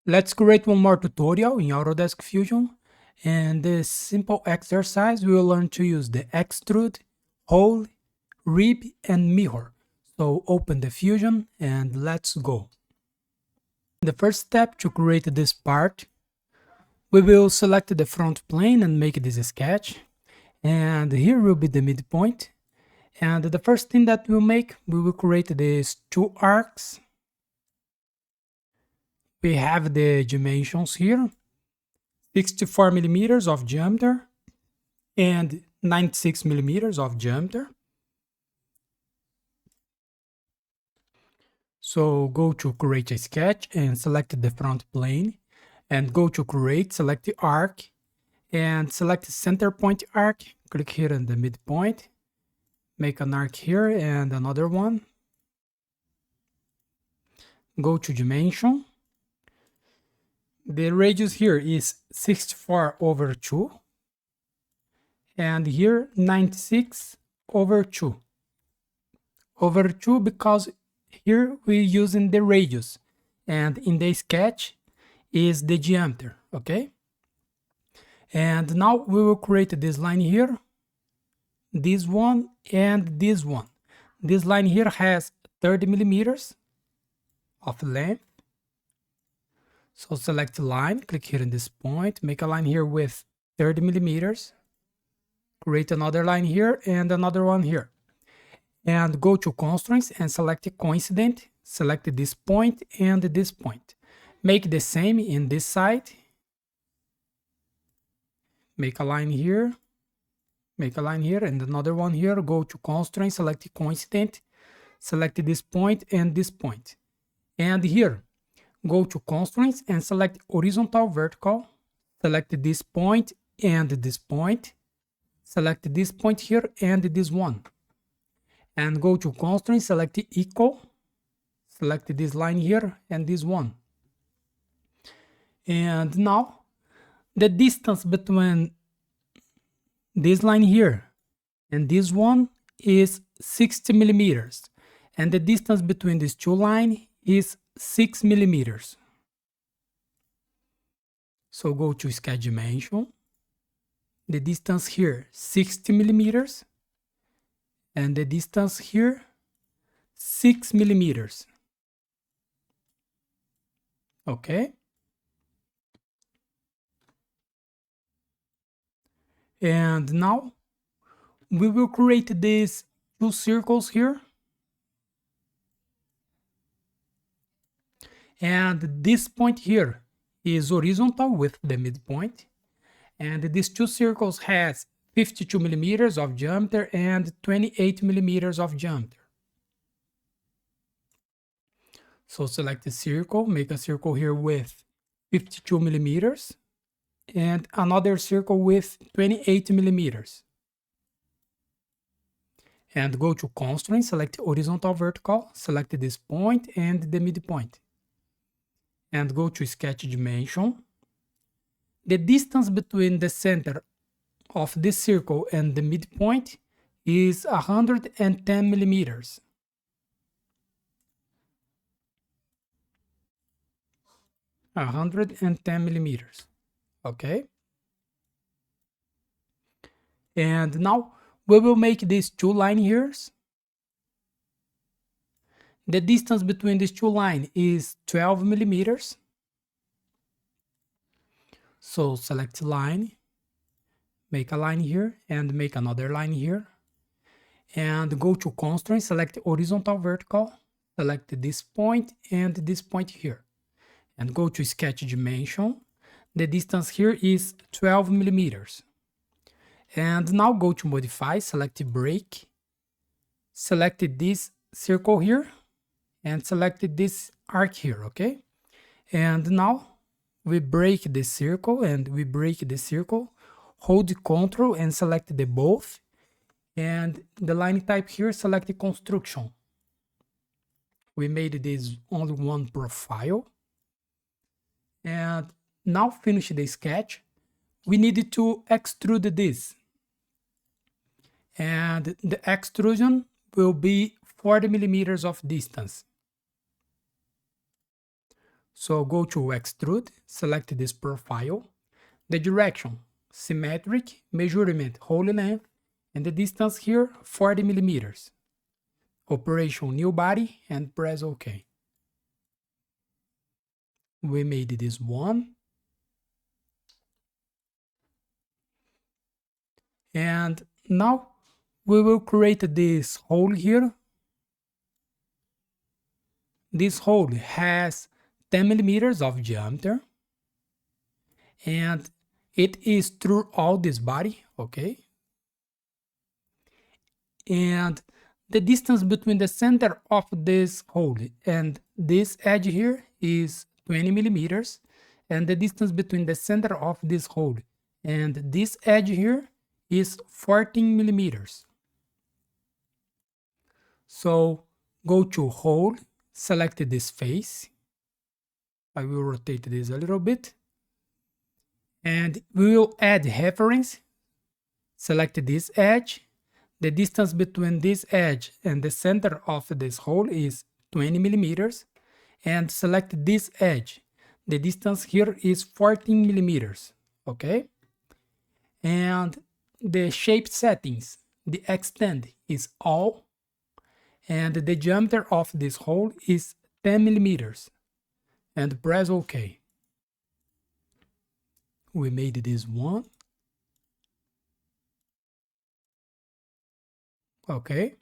Let's create one more tutorial in Autodesk Fusion. And this simple exercise, we will learn to use the extrude, hole, rib, and mirror. So open the Fusion and let's go. The first step to create this part, we will select the front plane and make this sketch. And here will be the midpoint. And the first thing that we'll make, we will create these two arcs. We have the dimensions here, 64 millimeters of diameter and 96 millimeters of diameter. So go to create a sketch and select the front plane and go to create, select the arc and select the center point arc. Click here on the midpoint, make an arc here and another one. Go to dimension. The radius here is 64/2 and here 96/2. Over 2 because here we're using the radius and in the sketch is the diameter, okay? And now we will create this line here, this one and this one. This line here has 30 millimeters of length. So select line, click here in this point, make a line here with 30 millimeters, create another line here and another one here. And go to constraints and select coincident, select this point and this point. Make the same in this side. Make a line here, make a line here and another one here. Go to constraints, select coincident, select this point and this point. And here, go to constraints and select horizontal vertical, select this point and this point, select this point here and this one. And go to constraints, select equal, select this line here and this one. And now the distance between this line here and this one is 60 millimeters. And the distance between these two lines is 6 millimeters. So go to sketch dimension. The distance here 60 millimeters. And the distance here 6 millimeters. Okay. And now we will create these two circles here. And this point here is horizontal with the midpoint. And these two circles has 52 millimeters of diameter and 28 millimeters of diameter. So select the circle, make a circle here with 52 millimeters and another circle with 28 millimeters. And go to constraint, select horizontal vertical, select this point and the midpoint. And go to sketch dimension. The distance between the center of this circle and the midpoint is 110 millimeters. Okay. And now we will make these two lines here. The distance between these two lines is 12 millimeters. So select line, make a line here and make another line here. And go to constraint, select horizontal vertical, select this point and this point here. And go to sketch dimension. The distance here is 12 millimeters. And now go to modify, select break, select this circle here and select this arc here, okay? And now we break the circle and we break the circle, hold Ctrl and select the both. And the line type here, select the construction. We made this only one profile. And now finish the sketch. We need to extrude this. And the extrusion will be 40 millimeters of distance. So go to Extrude, select this profile, the direction, symmetric, measurement, whole length, and the distance here, 40 millimeters. Operation new body and press OK. We made this one. And now we will create this hole here. This hole has 10 millimeters of diameter. And it is throughout this body, okay? And the distance between the center of this hole and this edge here is 20 millimeters. And the distance between the center of this hole and this edge here is 14 millimeters. So go to hole, select this face. I will rotate this a little bit. And we will add reference. Select this edge. The distance between this edge and the center of this hole is 20 millimeters. And select this edge. The distance here is 14 millimeters. Okay? And the shape settings, the extend is all. And the diameter of this hole is 10 millimeters. And press OK. We made this one. Okay.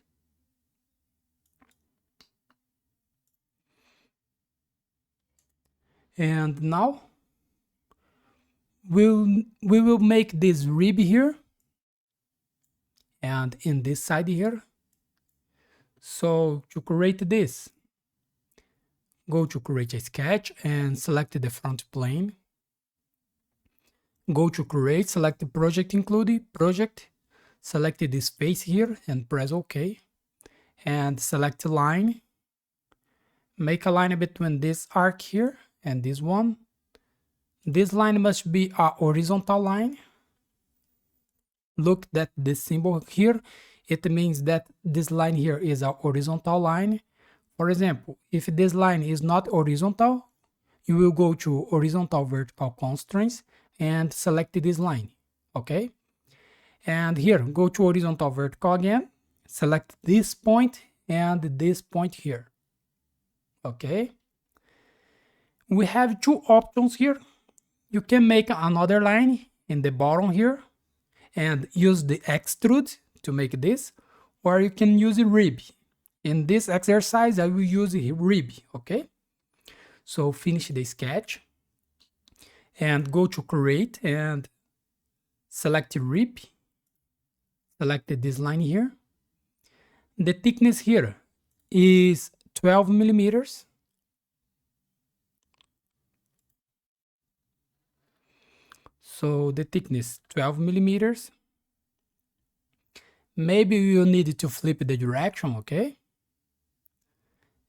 And now we will make this rib here and in this side here. So to create this, go to create a sketch and select the front plane. Go to create, select the project included, project, select this face here and press OK. And select line. Make a line between this arc here and this one. This line must be a horizontal line. Look at this symbol here. It means that this line here is a horizontal line. For example, if this line is not horizontal, you will go to horizontal vertical constraints and select this line. Okay? And here, go to horizontal vertical again. Select this point and this point here. Okay? We have two options here. You can make another line in the bottom here and use the extrude to make this, or you can use a rib. In this exercise, I will use a rib, okay? So finish the sketch and go to create and select rib. Select this line here. The thickness here is 12 millimeters. So the thickness 12 millimeters. Maybe you need to flip the direction, okay?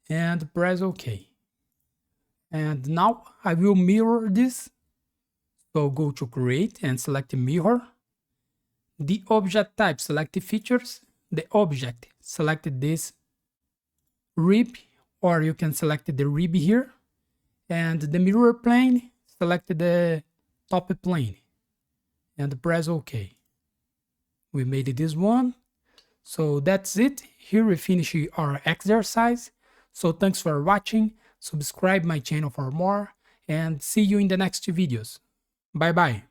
And press OK. And now I will mirror this. So go to create and select mirror. The object type, select features. The object, select this rib, or you can select the rib here. And the mirror plane, select the top plane and press OK. We made this one. So that's it. Here we finish our exercise. So thanks for watching. Subscribe my channel for more and see you in the next videos. Bye bye.